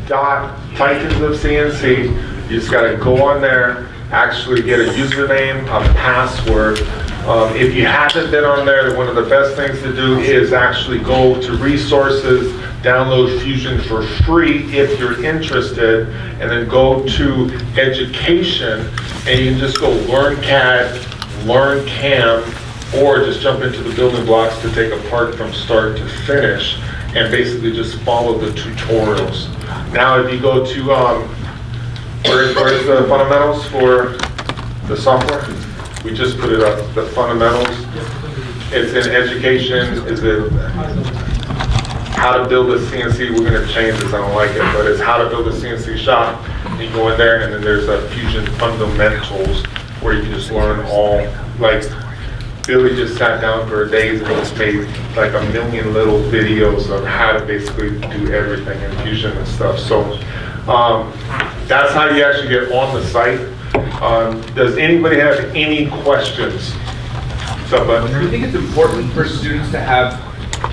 Titans of CNC. You just gotta go on there, actually get a username, a password. If you haven't been on there, one of the best things to do is actually go to resources, download Fusion for free if you're interested, and then go to education, and you can just go learn CAD, learn CAM, or just jump into the building blocks to take apart from start to finish, and basically just follow the tutorials. Now if you go to, where's the fundamentals for the software? We just put it up, the fundamentals. It's in education, is it how to build a CNC? We're gonna change this, I don't like it, but it's how to build a CNC shop. You go in there, and then there's a Fusion fundamentals where you can just learn all, like Billy just sat down for days and just made like 1 million little videos of how to basically do everything in Fusion and stuff. So that's how you actually get on the site. Does anybody have any questions? What's up, bud? Do you think it's important for students to have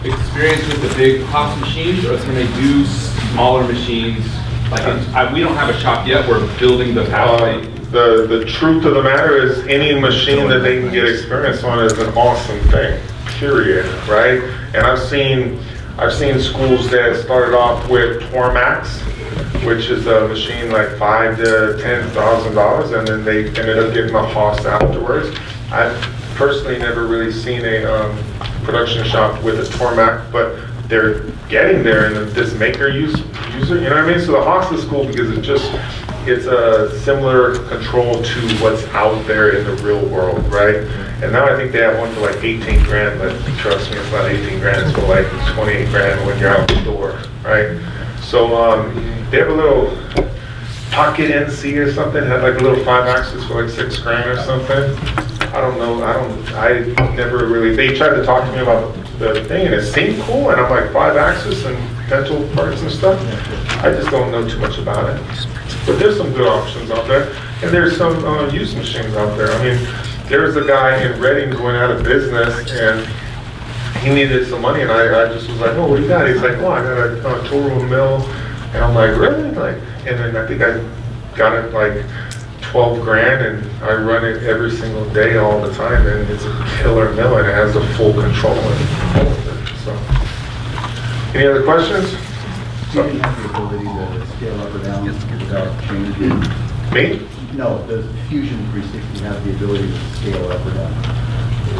experience with the big Haas machines, or can they do smaller machines? Like we don't have a shop yet, we're building the pathway. The truth of the matter is any machine that they can get experience on is an awesome thing, period, right? And I've seen schools that started off with Tormax, which is a machine like $5,000 to $10,000, and then they ended up getting a Haas afterwards. I've personally never really seen a production shop with a Tormac, but they're getting there, and this maker user, you know what I mean? So the Haas is cool because it's a similar control to what's out there in the real world, right? And now I think they have one for like 18 grand, but trust me, it's not 18 grand, it's for like 28 grand when you're out the door, right? So they have a little Pocket NC or something, had like a little 5-axis for like 6 grand or something. I don't know, I never really, they tried to talk to me about the thing, and it seemed cool, and I'm like 5-axis and potential parts and stuff. I just don't know too much about it. But there's some good options out there, and there's some used machines out there. I mean, there's a guy in Reading going out of business, and he needed some money, and I just was like, oh, what do you got? He's like, oh, I got a tool room mill, and I'm like, really? Like, and then I think I got it like 12 grand, and I run it every single day, all the time, and it's a killer mill, and it has the full control and all of it. So, any other questions? Do you have the ability to scale up or down without changing? Me? No, does Fusion 360 have the ability to scale up or down?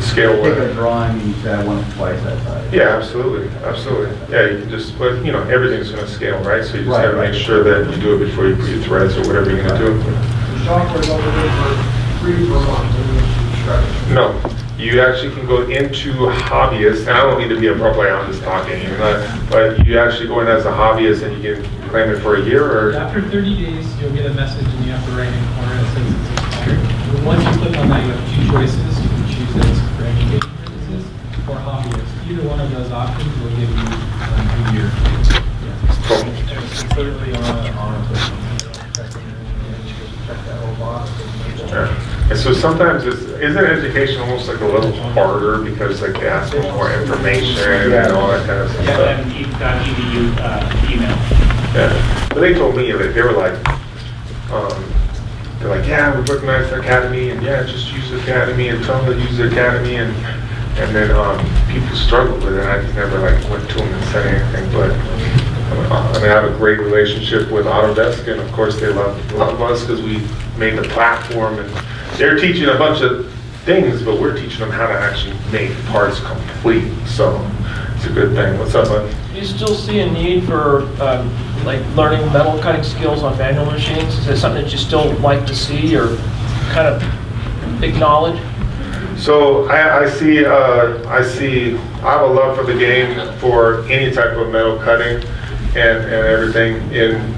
Scale what? Take a drawing and you say, I want it twice that size. Yeah, absolutely, absolutely. Yeah, you can just, but you know, everything's going to scale, right? So you just Right, have to make sure that you do it before you put your threads or whatever you're going to do. The software's over there for free for a month. No, you actually can go into hobbyist, and I don't need to be a pro player, I'm just talking, but you actually go in as a hobbyist and you can claim it for a year, or? After 30 days, you'll get a message and you have to write in the corner that says it's expired. Once you click on that, you have 2 choices. You can choose that it's for education purposes or hobbyist. Either one of those options will give you a year. Cool. It's completely on check that whole box. Yeah. And so sometimes isn't education almost like a little harder because like they ask for more information and all that kind of stuff? Yeah, that EDU email. Yeah, but they told me that they were like, they're like, yeah, we recognize the academy, and yeah, just use the academy, and tell them to use the academy, and then people struggled with it. I just never like went to them and said anything, but I mean, I have a great relationship with Autodesk, and of course they love us because we made the platform, and they're teaching a bunch of things, but we're teaching them how to actually make parts complete. So it's a good thing. What's up, bud? Do you still see a need for like learning metal cutting skills on manual machines? Is that something that you still like to see or kind of acknowledge? So I have a love for the game for any type of metal cutting and everything. In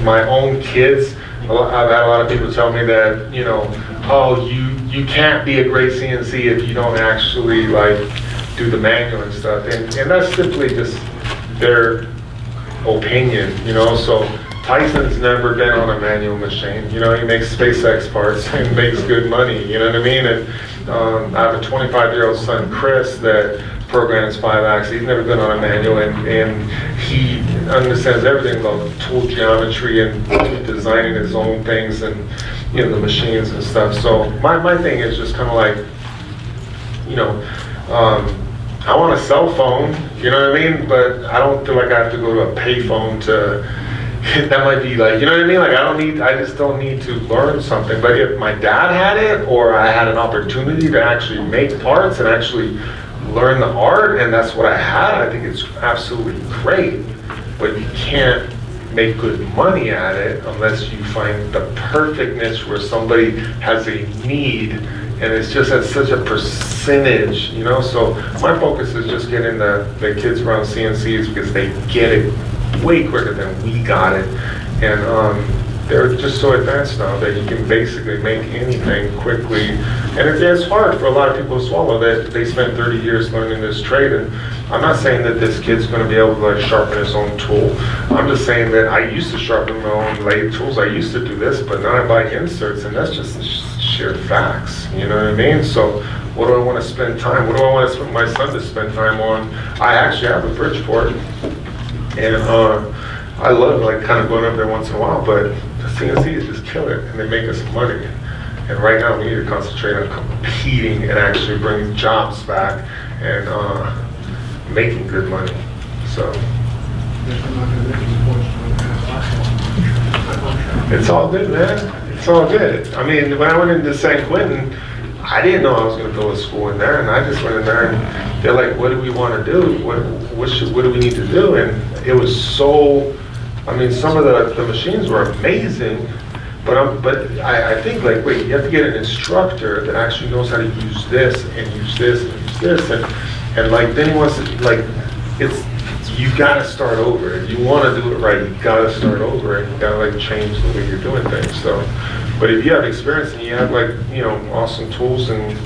my own kids, I've had a lot of people tell me that, you know, oh, you can't be a great CNC if you don't actually like do the manual and stuff, and that's simply just their opinion, you know. So Tyson's never been on a manual machine, you know. He makes SpaceX parts and makes good money, you know what I mean. And I have a 25-year-old son, Chris, that programs 5-axis, he's never been on a manual, and he understands everything about tool geometry and designing his own things and, you know, the machines and stuff. So my thing is just kind of like, you know, I want a cell phone, you know what I mean? But I don't feel like I have to go to a payphone to, that might be like, you know what I mean? Like I just don't need to learn something. But if my dad had it, or I had an opportunity to actually make parts and actually learn the art, and that's what I had, I think it's absolutely great. But you can't make good money at it unless you find the perfectness where somebody has a need, and it's just at such a percentage, you know? So my focus is just getting the kids around CNCs because they get it way quicker than we got it. And they're just so advanced now that you can basically make anything quickly. And it's hard for a lot of people to swallow that they spent 30 years learning this trade. And I'm not saying that this kid's going to be able to like sharpen his own tool. I'm just saying that I used to sharpen my own lathe tools. I used to do this, but now I buy inserts, and that's just sheer facts. You know what I mean? So what do I want to spend time? What do I want my son to spend time on? I actually have a Bridgeport, and I love like kind of going up there once in a while, but the CNCs just kill it, and they make us money. And right now we need to concentrate on competing and actually bringing jobs back and making good money. So it's all good, man. It's all good. I mean, when I went into San Quentin, I didn't know I was going to build a school in there, and I just went in there, and they're like, "What do we want to do? What do we need to do?" And it was so. I mean, some of the machines were amazing, but I think like, wait, you have to get an instructor that actually knows how to use this and use this and use this, and like then he wants to like, you got to start over. If you want to do it right, you got to start over, and you got to like change the way you're doing things. So, but if you have experience and you have like, you know, awesome tools and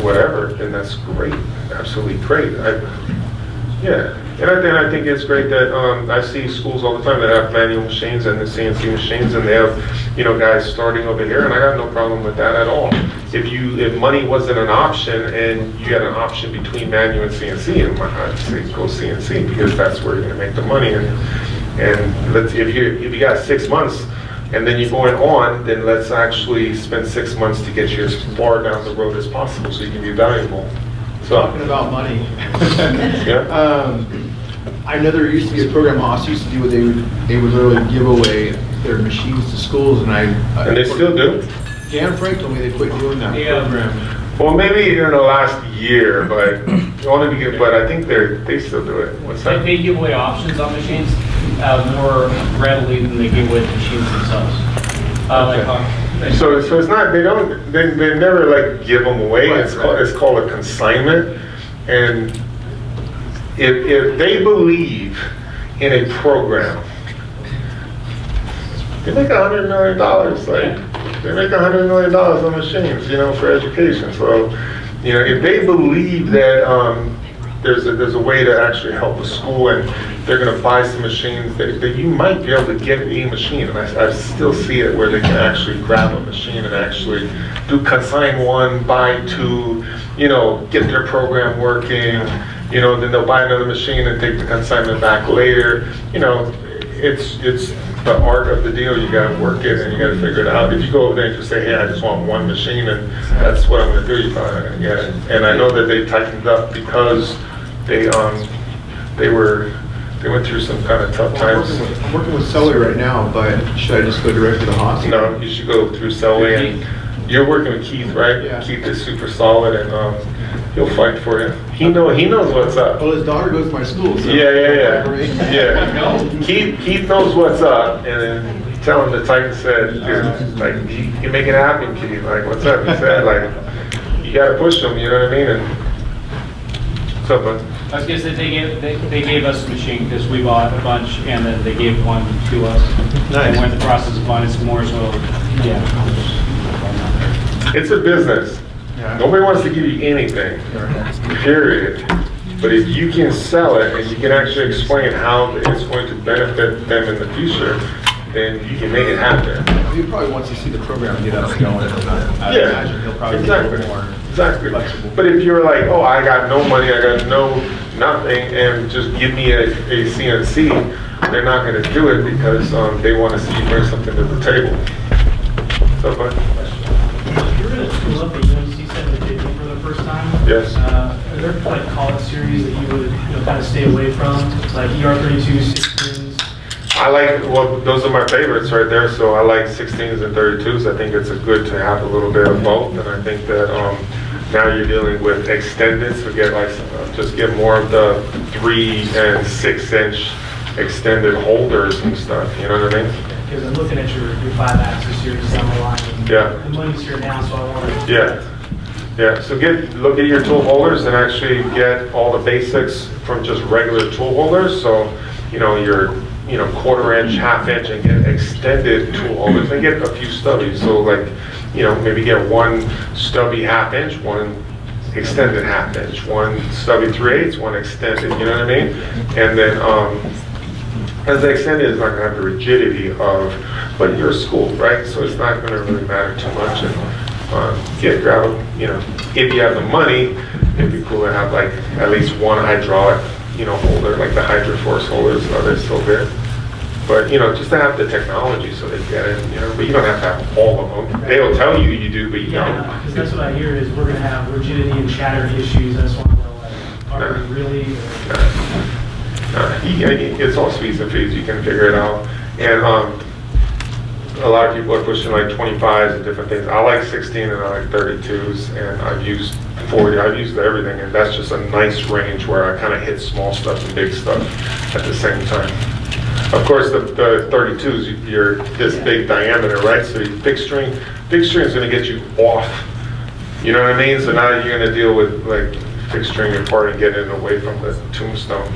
whatever, then that's great, absolutely great. Yeah. And I think it's great that I see schools all the time that have manual machines and the CNC machines, and they have, you know, guys starting over here, and I got no problem with that at all. If money wasn't an option and you had an option between manual and CNC, I'd say go CNC because that's where you're going to make the money. And if you got 6 months and then you're going on, then let's actually spend 6 months to get you as far down the road as possible so you can be valuable. So, Talking about money. yeah. I know there used to be a program Haas used to do where they would literally give away their machines to schools, and And they still do? Jan Frank told me they quit doing that program. Well, maybe in the last year, but only because, but I think they still do it. What's that? They give away options on machines more readily than they give away the machines themselves. So it's not, they never like give them away. Right, It's called a consignment. And if they believe in a program, they make $100 million. Like they make $100 million on machines, you know, for education. So, you know, if they believe that there's a way to actually help a school, and they're going to buy some machines that you might be able to get a machine, and I still see it where they can actually grab a machine and actually do consign one, buy two, you know, get their program working, you know, then they'll buy another machine and take the consignment back later. You know, it's the art of the deal. You got to work it and you got to figure it out. If you go over there and just say, hey, I just want one machine and that's what I'm going to do, you're probably not going to get it. And I know that they tightened up because they went through some kind of tough times. I'm working with Sully right now, but should I just go directly to Haas? No, you should go through Selway, and you're working with Keith, right? Yeah. Keith is super solid, and he'll fight for you. He knows what's up. Well, his daughter goes to my school, so. Yeah. Keith knows what's up, and then tell him the Titan said, dude, like, you make it happen, Keith. Like, what's up? He said, like, you gotta push him, you know what I mean? And what's up, bud? I was gonna say, they gave us a machine because we bought a bunch, and then they gave one to us. Nice. And we're in the process of buying some more, so, yeah. It's a business. Yeah. Nobody wants to give you anything, period. But if you can sell it and you can actually explain how it's going to benefit them in the future, then you can make it happen. He probably wants to see the program get up and going. I Yeah, imagine he'll probably be a exactly. little more Exactly. flexible. But if you're like, oh, I got no money, I got nothing, and just give me a CNC, they're not gonna do it because they wanna see you bring something to the table. So, but, If you're in a school up at UMC Center taking for the first time, yes. are there like college series that you would kind of stay away from, like ER32, 16s? I like, well, those are my favorites right there, so I like 16s and 32s. I think it's a good to have a little bit of both, and I think that now you're dealing with extended, so get like, just get more of the 3 and 6 inch extended holders and stuff, you know what I mean? Because I'm looking at your 5-axis series down the line. and Yeah. The money's here now, so I want to. Yeah, so look at your tool holders and actually get all the basics from just regular tool holders, so, you know, your 1/4 inch, 1/2 inch, and get extended tool holders, and get a few stubbies, so like, you know, maybe get one stubby 1/2 inch, one extended 1/2 inch, one stubby 3/8, one extended, you know what I mean? And then, as the extended is not gonna have the rigidity of, but you're a school, right? So it's not gonna really matter too much, and, grab them, you know, if you have the money, it'd be cool to have like at least one hydraulic, holder, like the Hydroforce holders, they're so good. But, just to have the technology so they get it, but you don't have to have all of them. They'll tell you you do, but you don't. Yeah, because that's what I hear is we're going to have rigidity and shatter issues. I just want to know, like, are we really? It's all S's and P's, you can figure it out. And a lot of people are pushing like 25s and different things. I like 16 and I like 32s, and I've used 40, I've used everything, and that's just a nice range where I kind of hit small stuff and big stuff at the same time. Of course, the 32s, you're this big diameter, right? So big string is going to get you off. You know what I mean? So now you're going to deal with like fixed string apart and getting away from the tombstone.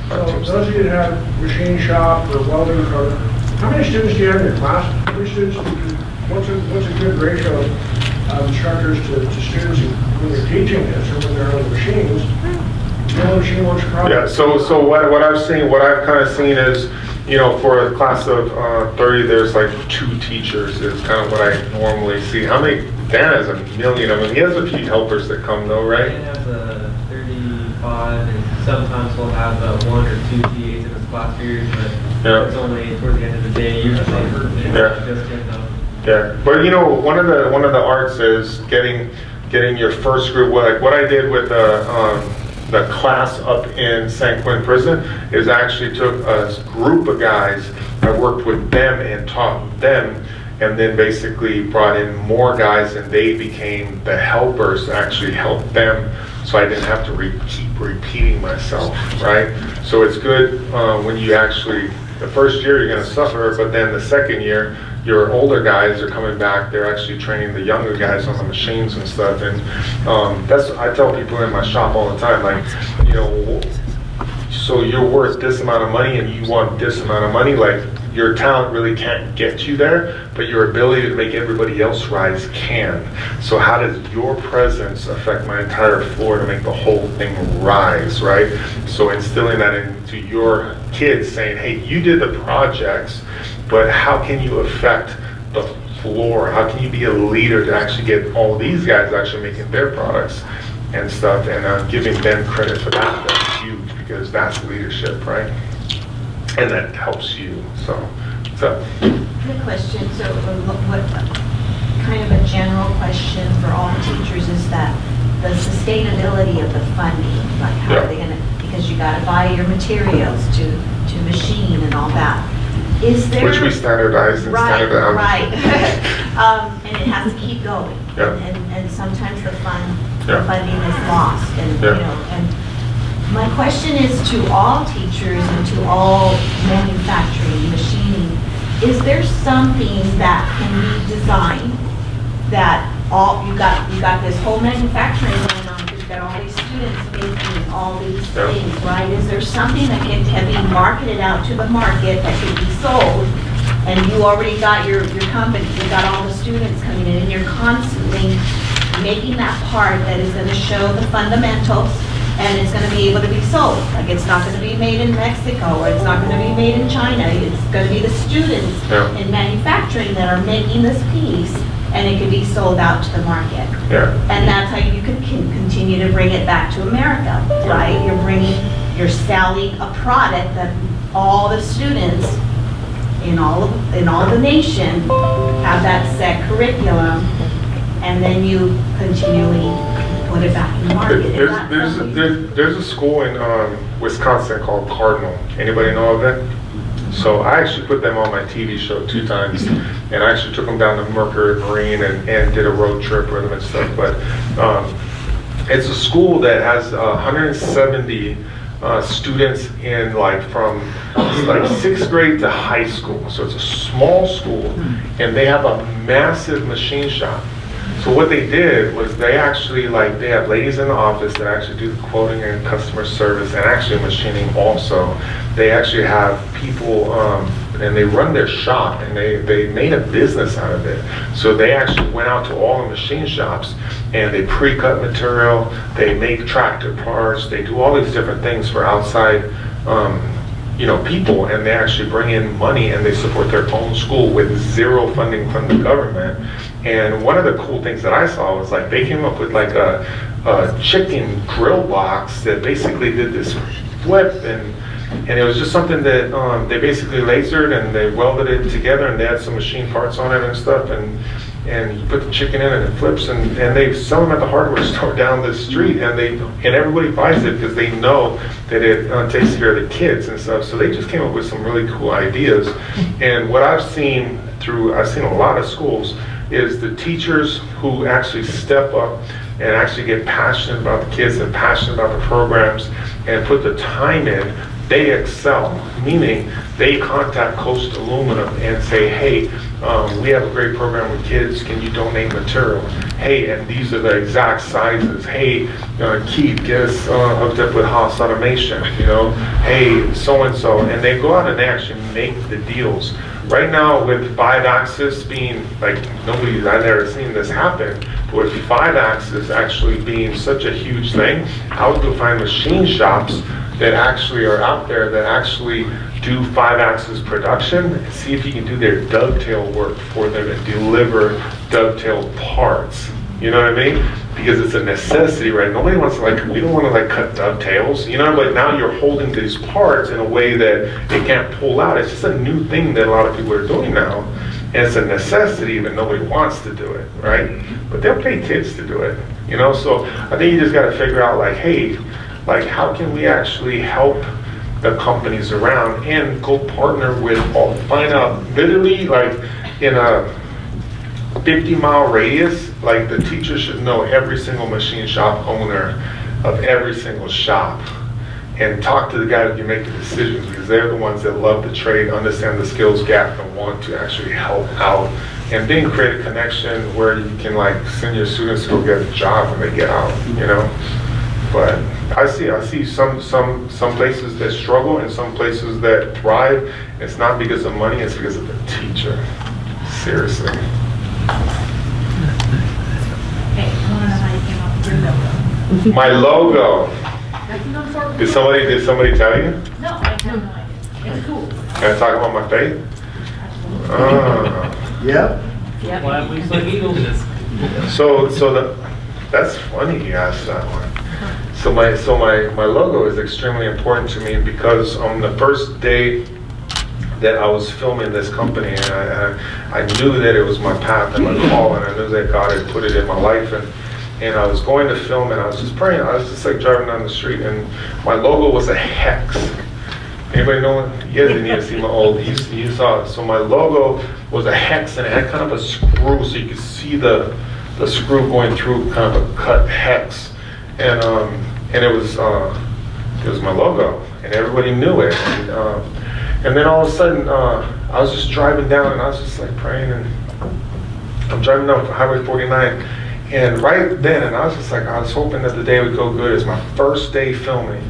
So those of you that have machine shop or welding, or how many students do you have in your class? How many students, what's a good ratio of instructors to students when they're teaching this or when they're on the machines? No machine works properly. Yeah, so what I've seen, what I've kind of seen is, for a class of 30, there's like 2 teachers is kind of what I normally see. How many? Dan has a million of them. He has a few helpers that come though, right? Dan has a 35, and sometimes we'll have 1 or 2 TAs in his class period, but Yeah. it's only toward the end of the day, usually. Yeah. Just him, though. Yeah, but one of the arts is getting your first group. Like what I did with the class up in San Quentin Prison is I actually took a group of guys. I worked with them and taught them, and then basically brought in more guys, and they became the helpers to actually help them. So I didn't have to keep repeating myself, right? So it's good when you actually, the first year you're going to suffer, but then the second year, your older guys are coming back, they're actually training the younger guys on the machines and stuff. And I tell people in my shop all the time, like, so you're worth this amount of money and you want this amount of money, like your talent really can't get you there, but your ability to make everybody else rise can. So how does your presence affect my entire floor to make the whole thing rise, right? So instilling that into your kids, saying, hey, you did the projects, but how can you affect the floor? How can you be a leader to actually get all these guys actually making their products and stuff, and giving them credit for that? That's huge, because that's leadership, right? And that helps you. So. Good question. So what kind of a general question for all teachers is that the sustainability of the funding, like how are they going to, because you got to buy your materials to machine and all that. Is there, which we standardize and standardize. Right. And it has to keep going. Yeah. And sometimes the funding is lost. And and my question is to all teachers and to all manufacturing, machining, is there something that can be designed that you got this whole manufacturing going on, because you've got all these students making all these things, right? Is there something that can be marketed out to the market that can be sold, and you already got your company, you got all the students coming in, and you're constantly making that part that is going to show the fundamentals and it's gonna be able to be sold. Like, it's not gonna be made in Mexico, or it's not gonna be made in China. It's gonna be the students Yeah. in manufacturing that are making this piece, and it can be sold out to the market. Yeah. And that's how you can continue to bring it back to America, right? You're selling a product that all the students in all the nation have that set curriculum, and then you continually put it back in the market. Is that something- There's a school in Wisconsin called Cardinal. Anybody know of it? So I actually put them on my TV show 2 times, and I actually took them down to Mercury Marine and did a road trip with them and stuff. But it's a school that has 170 students in from like 6th grade to high school. So it's a small school, and they have a massive machine shop. So what they did was they actually they have ladies in the office that actually do the quoting and customer service and actually machining also. They actually have people and they run their shop, and they made a business out of it. So they actually went out to all the machine shops and they pre-cut material, they make tractor parts, they do all these different things for outside people, and they actually bring in money and they support their own school with 0 funding from the government. And one of the cool things that I saw was they came up with a chicken grill box that basically did this flip, and it was just something that they basically lasered and they welded it together, and they had some machine parts on it and stuff, and you put the chicken in and it flips, and they sell them at the hardware store down the street, and everybody buys it because they know that it takes care of the kids and stuff. So they just came up with some really cool ideas. And what I've seen a lot of schools is the teachers who actually step up and actually get passionate about the kids and passionate about the programs and put the time in, they excel, meaning they contact Coast Aluminum and say, hey, we have a great program with kids, can you donate material? Hey, and these are the exact sizes. Hey, Keith, get us hooked up with Haas Automation, hey, so-and-so. And they go out and they actually make the deals. Right now with 5-axis being, I've never seen this happen, but with 5-axis actually being such a huge thing, I would go find machine shops that actually are out there that actually do 5-axis production, and see if you can do their dovetail work for them and deliver dovetail parts. You know what I mean? Because it's a necessity, right? Nobody wants to we don't want to cut dovetails, but now you're holding these parts in a way that it can't pull out. It's just a new thing that a lot of people are doing now. And it's a necessity, but nobody wants to do it, right? But they'll pay kids to do it, So I think you just got to figure out hey, how can we actually help the companies around and go partner with find out literally in a 50-mile radius, the teacher should know every single machine shop owner of every single shop and talk to the guy who can make the decisions, because they're the ones that love the trade, understand the skills gap, and want to actually help out, and then create a connection where you can send your students to go get a job when they get out, But I see some places that struggle and some places that thrive. It's not because of money, it's because of the teacher. Seriously. Okay, I want to know how you came up with your logo. My logo. That's an important. Did somebody tell you? No, I have no idea. It's cool. Can I talk about my faith? Yep. Yep. Flat wings like eagles. That's funny you asked that one. So my logo is extremely important to me, because on the first day that I was filming this company, and I knew that it was my path and my call, and I knew that God had put it in my life, and I was going to film, and I was just praying. I was just driving down the street, and my logo was a hex. Anybody know it? You guys didn't even see my old, you saw it. So my logo was a hex, and it had kind of a screw, so you could see the screw going through kind of a cut hex. And it was my logo, and everybody knew it. And then all of a sudden, I was just driving down, and I was just praying, and I'm driving down Highway 49, and right then, and I was just I was hoping that the day would go good. It's my first day filming,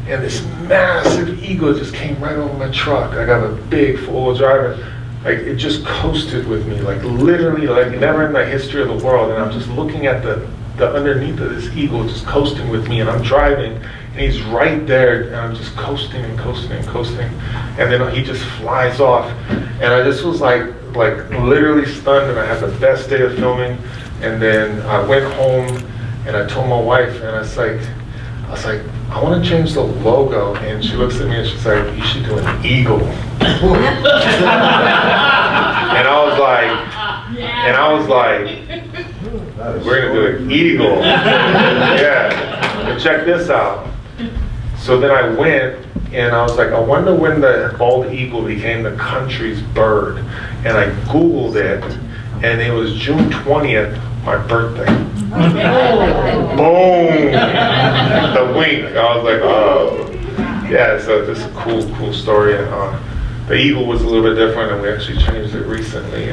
and this massive eagle just came right over my truck. I got a big four-wheel drive. It just coasted with me, literally, never in the history of the world. And I'm just looking at the underneath of this eagle just coasting with me, and I'm driving, and he's right there, and I'm just coasting and coasting and coasting, and then he just flies off, and I just was like literally stunned, and I had the best day of filming, and then I went home, and I told my wife, and I was like, I want to change the logo, and she looks at me and she's like, you should do an eagle. And I was like, we're gonna do an eagle. Yeah, and check this out. So then I went, and I was like, I wonder when the bald eagle became the country's bird. And I Googled it, and it was June 20th, my birthday. Boom! The wink. I was like, oh. Yeah, so this is a cool story. The eagle was a little bit different, and we actually changed it recently.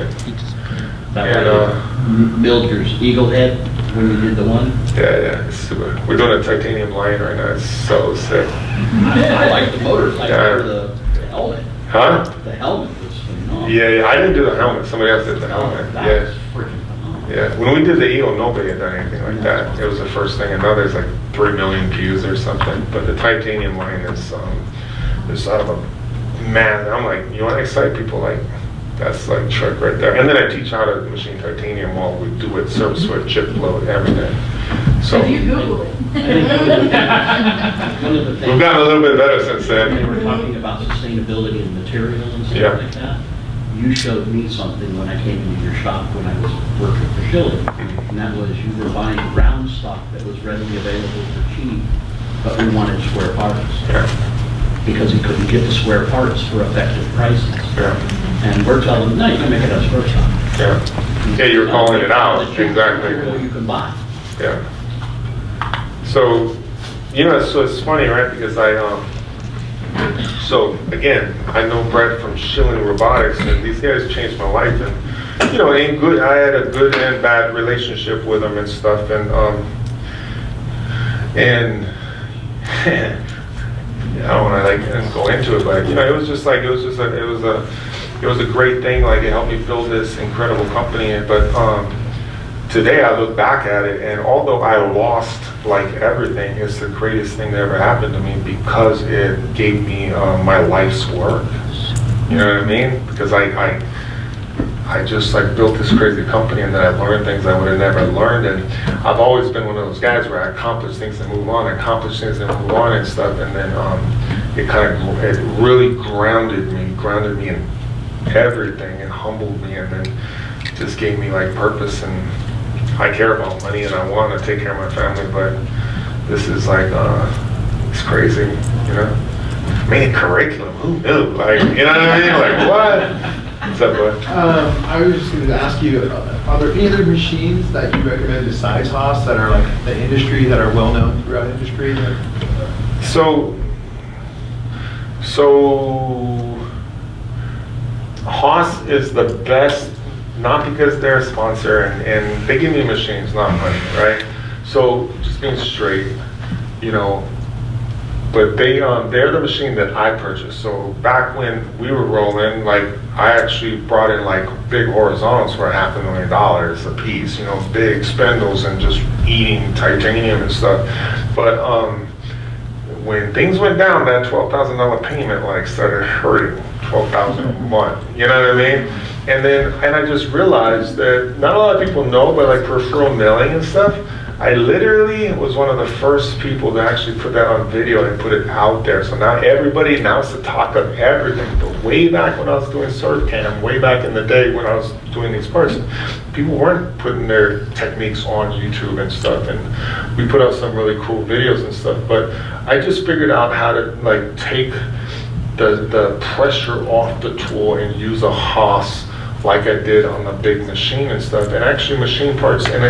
Build your eagle head when you did the one? Yeah, it's super. We're doing a titanium lion right now. It's so sick. I like the motors, I like the helmet. Huh? The helmet was phenomenal. Yeah, I didn't do the helmet. Somebody else did the helmet. That Yeah. was freaking phenomenal. Yeah, when we did the Eagle, nobody had done anything like that. It was the first thing, and now there's like 3 million views or something. But the titanium line is out of a man. I'm like, you want to excite people? Like, that's like trick right there. And then I teach how to machine titanium while we do it, surface foot, chip load, everything. So If you Google it. One of the we've things, gotten a little bit better since they then. were talking about sustainability and materials and stuff Yeah. like that. You showed me something when I came into your shop when I was working for Schiller. And that was you were buying ground stock that was readily available for cheap, but we wanted square parts. Yeah. Because he couldn't get the square parts for effective prices. Yeah. And we're telling him, no, you can make it out of square stock. Yeah. Yeah, you were calling it out. The cheapest material Exactly. you can buy. Yeah. So, so it's funny, right? Because so again, I know Brett from Schilling Robotics, and these guys changed my life. And, ain't good. I had a good and bad relationship with them and stuff. And I don't want to go into it, but it was a great thing. Like, it helped me build this incredible company. But today I look back at it, and although I lost like everything, it's the greatest thing that ever happened to me because it gave me my life's work. You know what I mean? Because I just built this crazy company, and then I learned things I would have never learned. And I've always been one of those guys where I accomplish things and move on, and stuff. And then it really grounded me in everything, and humbled me, and then just gave me purpose. And I care about money, and I want to take care of my family, but this is it's crazy, I mean, curriculum, who knew? You know what I mean? What? What's up, bud? I was just going to ask you, are there any other machines that you recommend besides Haas that are the industry, that are well known throughout industry? So Haas is the best, not because they're a sponsor and they give me machines, not money, right? So just being straight, but they're the machine that I purchased. So back when we were rolling, I actually brought in big horizontals for $500,000 a piece, big spindles and just eating titanium and stuff. But when things went down, that $12,000 payment started hurting, $12,000 a month. You know what I mean? And I just realized that not a lot of people know, but peripheral milling and stuff, I literally was one of the first people to actually put that on video and put it out there. So now it's the talk of everything. But way back when I was doing surf cam, way back in the day when I was doing these parts, people weren't putting their techniques on YouTube and stuff. And we put out some really cool videos and stuff. But I just figured out how to take the pressure off the tool and use a Haas like I did on the big machine and stuff, and actually machine parts, and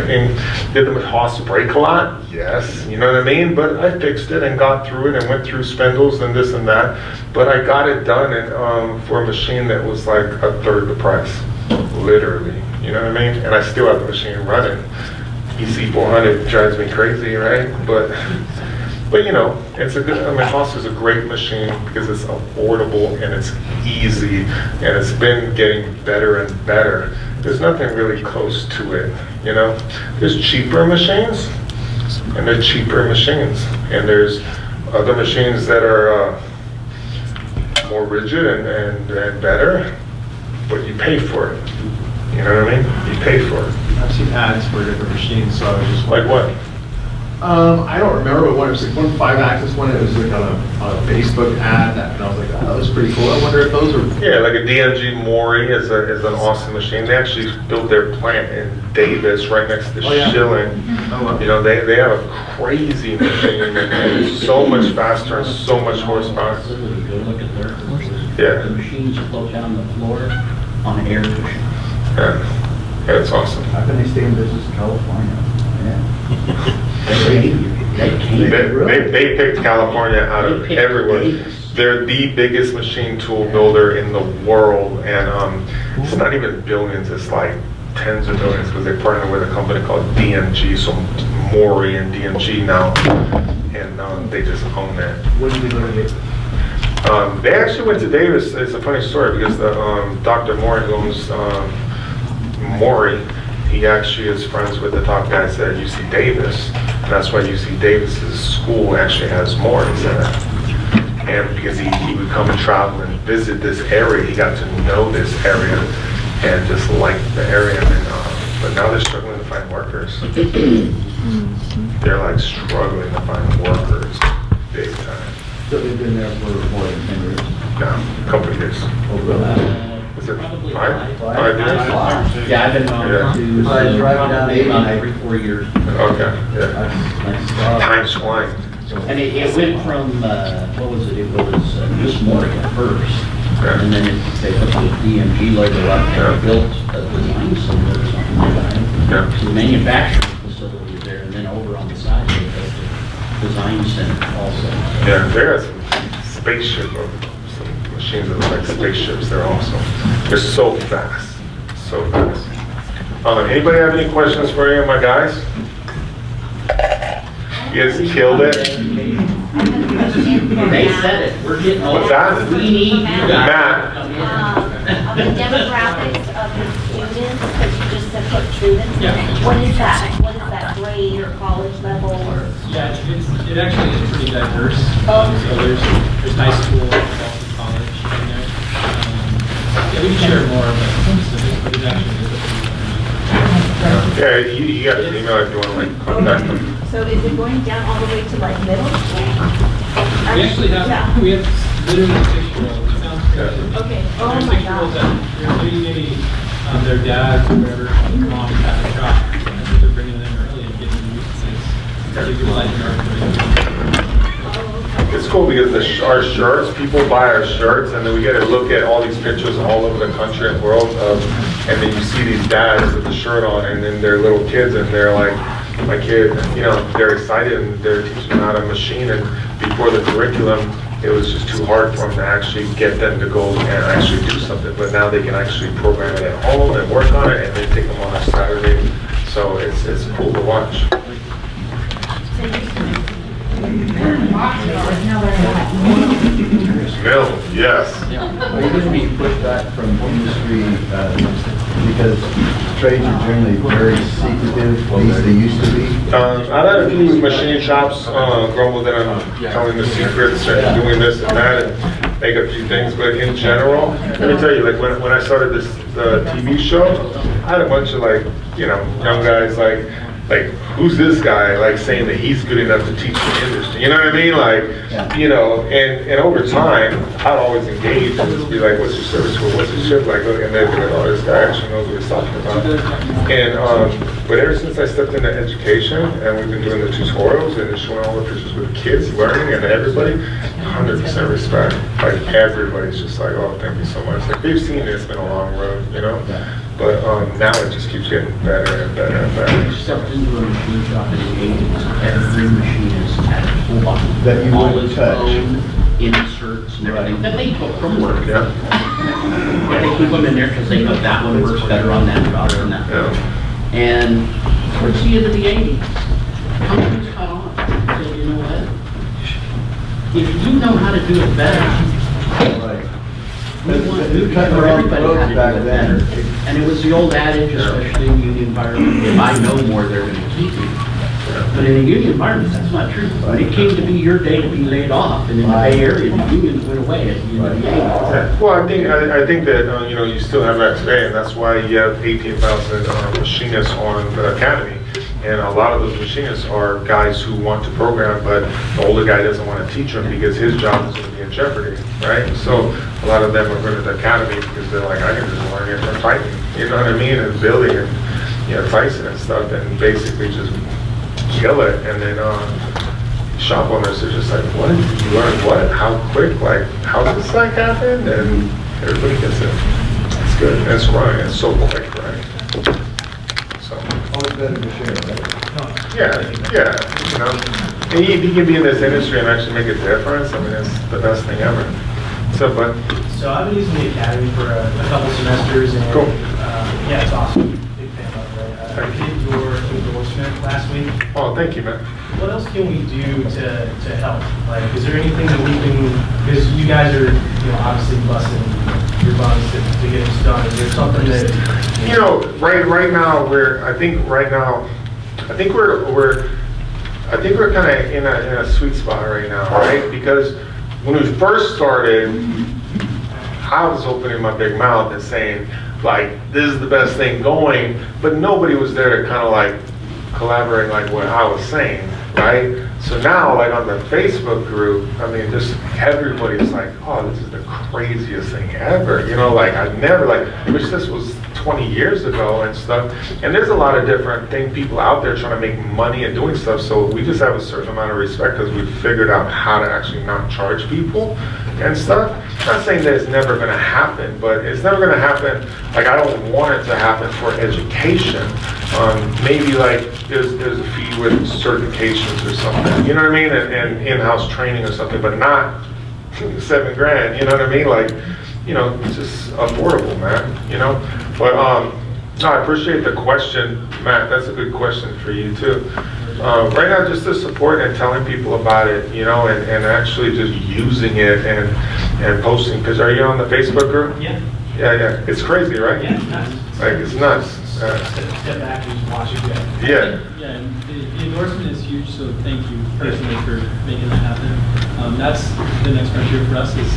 did them with Haas break a lot, yes, you know what I mean, but I fixed it and got through it and went through spindles and this and that, but I got it done for a machine that was a third the price, literally, you know what I mean, and I still have the machine running. EC400 drives me crazy, right, but it's a good, Haas is a great machine because it's affordable and it's easy, and it's been getting better and better. There's nothing really close to it, There's cheaper machines, and there's cheaper machines, and there's other machines that are more rigid and better, but you pay for it. You know what I mean? You pay for it. I've seen ads for different machines, so I was just Like what? I don't remember what one. It was like one 5-axis one. It was like on a Facebook ad, and I was like, oh, that was pretty cool. I wonder if those are. Yeah, like a DMG Mori is an awesome machine. They actually built their plant in Davis, right next to Oh, yeah. Schilling. Oh, wow. You know, they have a crazy machine, and it's so much faster and so much horsepower. Facility, go look at their, Yeah. the machines float down the floor on air cushions. Yeah, it's awesome. How can they stay in business in California? Yeah. They picked California out of They picked everywhere. Davis. They're the biggest machine tool builder in the world, and it's not even billions, it's like tens of billions, because they partner with a company called DMG, so Mori and DMG now, and they just own that. When did they go to Davis? They actually went to Davis. It's a funny story because the Dr. Mori who owns Mori, he actually is friends with the top guys at UC Davis. And that's why UC Davis's school actually has Mori's in it. And because he would come and travel and visit this area, he got to know this area and just liked the area. And but now they're struggling to find workers. They're like struggling to find workers, big time. So they've been there for more than 10 years? Yeah, a couple of years. Oh, really? Is it Probably 5? 5 years? Yeah, I've been on Yeah. to I was driving down probably about 80. every 4 years. Okay, yeah. Nice. Time's flying. And it went from, what was it? It was just Moric at first. Yeah. And then they put the DMG logo up Yeah. and built a design center or something like that. Yeah. So the manufacturing facility is there, and then over on the side, they built a design center also. Yeah, there's some spaceship, some machines that look like spaceships. They're awesome. They're so fast, so fast. Anybody have any questions for any of my guys? You guys killed it. They said it, we're getting old. What's that? We need you guys. Matt. to come in. The demographics of the students, because you just said put students, Yeah. what is that? What is that, grade or college level or? Yeah, it actually is pretty diverse. So there's high school, also college in there. Yeah, we can share more of the specifics, but it actually is a pretty diverse. Yeah, you got an email if you want to like contact them. So is it going down all the way to like middle school? We actually have, we have literally 6-year-olds. It sounds crazy. Okay, oh There's my 6-year-olds God. that maybe their dads or whatever, moms have a shop. And so they're bringing them early and getting them used to things. So you can like It's cool because our shirts, people buy our shirts, and then we get to look at all these pictures all over the country and world of, and then you see these dads with the shirt on, and then they're little kids, and they're like, my kid, you know, they're excited, and they're teaching them how to machine, and before the curriculum, it was just too hard for them to actually get them to go and actually do something, but now they can actually program it at home and work on it, and then take them on a Saturday, so it's cool to watch. Mill, yes. Are you going to be pushed back from industry because trades are generally very secretive, at least they used to be? I've had a few machine shops grumble that I'm telling the secrets and doing this and that and make a few things, but in general, let me tell you, like when I started the TV show, I had a bunch of like, you know, young guys like, who's this guy, like saying that he's good enough to teach the industry, you know what I mean? Like, you know, and over time, I'd always engage and just be like, what's your service for, what's your shift like? And they'd be like, oh, this guy actually knows what he's talking about. And, but ever since I stepped into education and we've been doing the tutorials and showing all the pictures with kids learning and everybody, 100% respect. Like everybody's just like, oh, thank you so much. Like they've seen it's been a long road, you know? But now it just keeps getting better and better and better. Stepped into a machine shop in the 80s, every machine is at a toolbox. That you All wouldn't its touch. own inserts and everything that they took from work. Yeah. But they keep them in there because they know that one works better on that job than that. Yeah. And towards the end of the 80s, companies caught on. Said, you know what? If you know how to do it better, Right. we want They're cutting around the everybody roads had to back do it then. better. And it was the old adage, especially in union environment, if I know more, they're going to keep me. But in a union environment, that's not true. When it came to be your day to be laid off, and in the Bay Area, the unions went away at the end of the day. Well, I think that, you still have that today, and that's why you have 18,000 machinists on the academy. And a lot of those machinists are guys who want to program, but the older guy doesn't want to teach them because his job is going to be in jeopardy, right? So a lot of them are going to the academy because they're like, I can just learn it from fighting, you know what I mean? And building and, Tyson and stuff, and basically just kill it. And then shop owners are just like, what? You learn what? How quick? Like, how does this like happen? And everybody gets it. It's good. And it's running. It's so quick, right? So. Always better to share, right? Yeah. And if you can be in this industry and actually make a difference, I mean, it's the best thing ever. So, but. So I've been using the academy for a couple semesters, and Cool. Yeah, it's awesome. Big fan of it. I did your endorsement last week. Oh, thank you, man. What else can we do to help? Like, is there anything that we can? Because you guys are, obviously busting your buns to get this done. Is there something that right now we're kind of in a sweet spot right now, right? Because when we first started, I was opening my big mouth and saying, like, this is the best thing going, but nobody was there to kind of like collaborate like what I was saying, right? So now, like on the Facebook group, I mean, just everybody's like, oh, this is the craziest thing ever. Like I never, which this was 20 years ago and stuff. And there's a lot of different people out there trying to make money and doing stuff. So we just have a certain amount of respect because we've figured out how to actually not charge people and stuff. I'm not saying that it's never going to happen, but it's never going to happen. Like, I don't want it to happen for education. Maybe like there's a fee with certifications or something, you know what I mean? And in-house training or something, but not $7,000, you know what I mean? Like, it's just affordable, man, But no, I appreciate the question, Matt. That's a good question for you too. Right now, just the support and telling people about it, and actually just using it and posting. Because are you on the Facebook group? Yeah. Yeah. It's crazy, right? Yeah, it's nuts. Like, it's nuts. Step back and just watch it go. Yeah. Yeah, and the endorsement is huge, so thank you personally for making that happen. That's the next frontier for us, is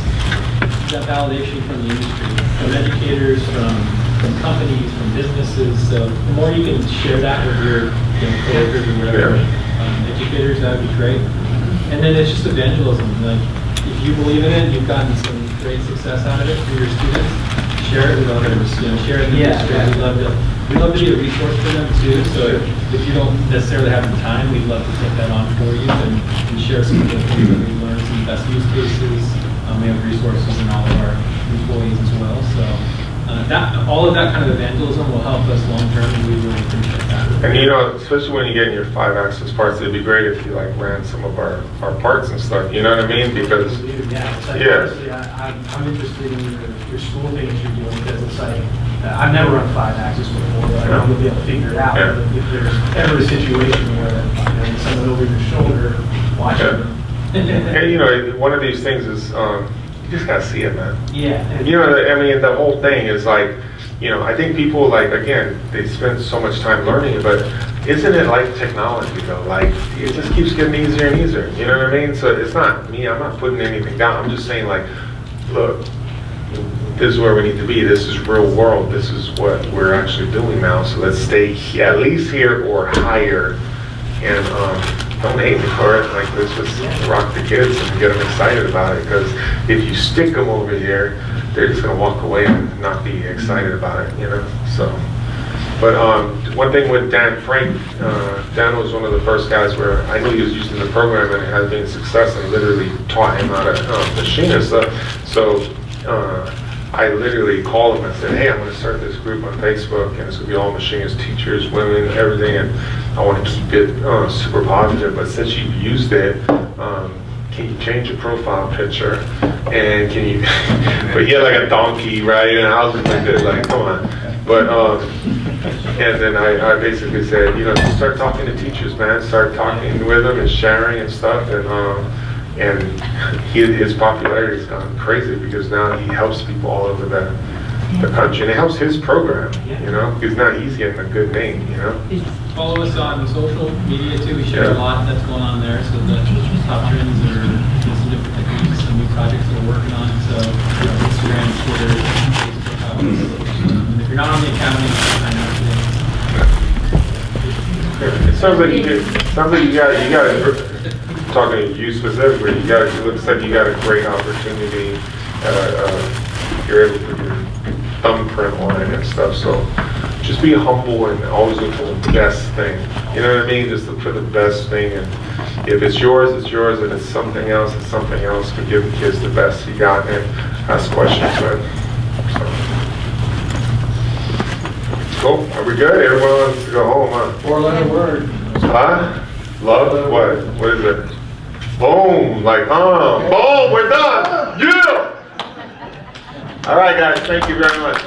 that validation from the industry, from educators, from companies, from businesses. So the more you can share that with your coworkers or whatever, educators, that would be great. And then it's just evangelism. Like, if you believe in it, you've gotten some great success out of it for your students, share it with others, share it in the industry. We'd love to be a resource for them too. So if you don't necessarily have the time, we'd love to take that on for you and share some of the things that we learned, some best use cases. We have resources in all of our employees as well. So all of that kind of evangelism will help us long term, and we really appreciate that. And especially when you get in your 5-axis parts, it'd be great if you ran some of our parts and stuff. You know what I mean? Because honestly, I'm interested in your school things you're doing, because it's like I've never run 5-axis before, but I know we'll be able to figure it out. Yeah. But if there's ever a situation where someone over your shoulder watching. And one of these things is you just gotta see it, man. Yeah. I mean, the whole thing is like, I think people again, they spend so much time learning it, but isn't it like technology though? Like, it just keeps getting easier and easier, you know what I mean? So it's not me, I'm not putting anything down, I'm just saying like, look, this is where we need to be, this is real world, this is what we're actually doing now, so let's stay at least here or higher, and don't hate me for it, like, let's just rock the kids and get them excited about it, because if you stick them over here, they're just gonna walk away and not be excited about it, so. But one thing with Dan Frank, Dan was one of the first guys where I knew he was using the program and it had been a success, and literally taught him how to machine and stuff. So I literally called him and said, hey, I'm gonna start this group on Facebook, and it's gonna be all machinists, teachers, women, everything, and I wanna keep it super positive, but since you've used it, can you change your profile picture? And can you, but he had like a donkey, right? And I was just like, come on. But, and then I basically said, just start talking to teachers, man. Start talking with them and sharing and stuff. And his popularity's gone crazy because now he helps people all over the country, and it helps his program, you know? It's not easy getting a good name, you know? Follow us on social media too, we share a Yeah. lot that's going on there, so the top trends or some different techniques, some new projects that we're working on, so Instagram, Twitter, Facebook. If you're not on the academy, I know It sounds like you got, talking to you specifically, it looks like you got a great opportunity. You're able to put your thumbprint on it and stuff, so just be humble and always look for the best thing. You know what I mean? Just look for the best thing, and if it's yours, it's yours. If it's something else, it's something else. But give the kids the best you got and ask questions, man. So. Cool. Are we good? Everyone wants to go home, huh? 4-letter word. Huh? Love? What? What is it? Boom! Like, boom! We're done! Yeah! All right, guys. Thank you very much.